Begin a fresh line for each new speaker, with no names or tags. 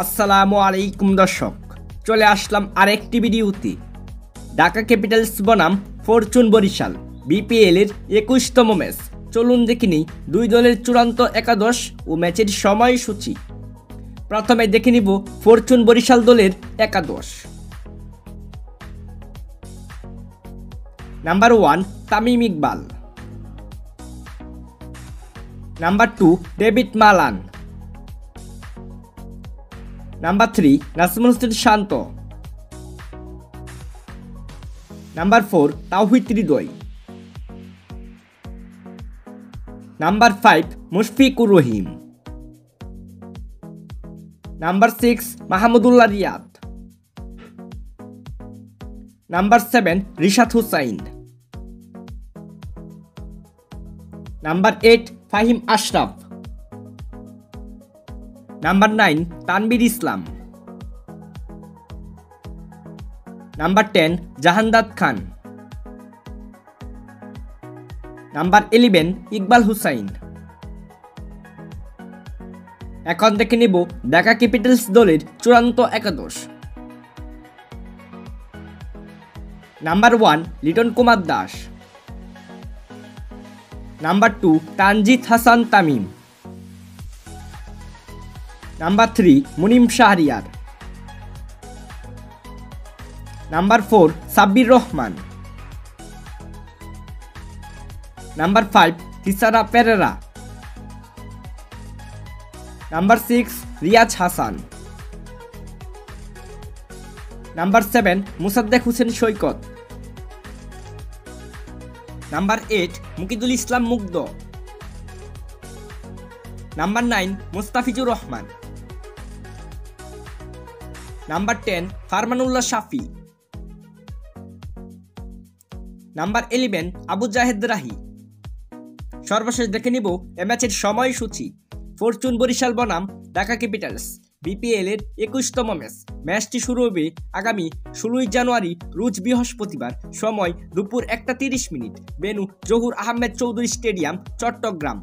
আসসালামু আলাইকুম দর্শক, চলে আসলাম আরেকটি ভিডিওতে। ঢাকা ক্যাপিটালস বনাম ফরচুন বরিশাল বিপিএল এর 21তম ম্যাচ। চলুন দেখে নিই দুই দলের চূড়ান্ত একাদশ ও ম্যাচের সময়সূচি। প্রথমে দেখে নিব ফরচুন বরিশাল দলের একাদশ। Number 1 Tamim Iqbal. Number 2 David Malan. Number 3 Najmul Hossain Shanto. Number 4 Towhid Hridoy. Number 5 Mushfiqur Rahim. Number 6 Mahmudullah Riyad. Number 7 Rishad Hossain. Number 8 Faheem Ashraf. Number 9 Tanveer Islam. Number 10 Jahandad Khan. Number 11 Iqbal Hossain. এখন দেখে নেব ঢাকা ক্যাপিটালস দলের চূড়ান্ত একাদশ। Number 1 Liton Kumar Das. Number 2 Tanzid Hasan Tamim. Number 3 Munim Shahriar. Number 4 Sabbir Rahman. Number 5 Thisara Perera. Number 6 Riaz Hasan. Number 7 Mosaddek Hossain সৈকত। নাম্বার 8 মুকিদুল ইসলাম মুগ্ধ। নাম্বার 9 মুস্তাফিজুর রহমান। নাম্বার 10 ফারমানুল্লাহ শাফি। নাম্বার 11 আবু জাহেদ রাহি। সর্বশেষ দেখে নিব এ ম্যাচের সময়সূচি। ফরচুন বরিশাল বনাম ঢাকা ক্যাপিটালস বিপিএল এর 21তম ম্যাচ। ম্যাচটি শুরু হবে আগামী 16 জানুয়ারি রোজ বৃহস্পতিবার, সময় দুপুর 1টা 30 মিনিট। Venue Zahur Ahmed Chowdhury stadium, Chittagong.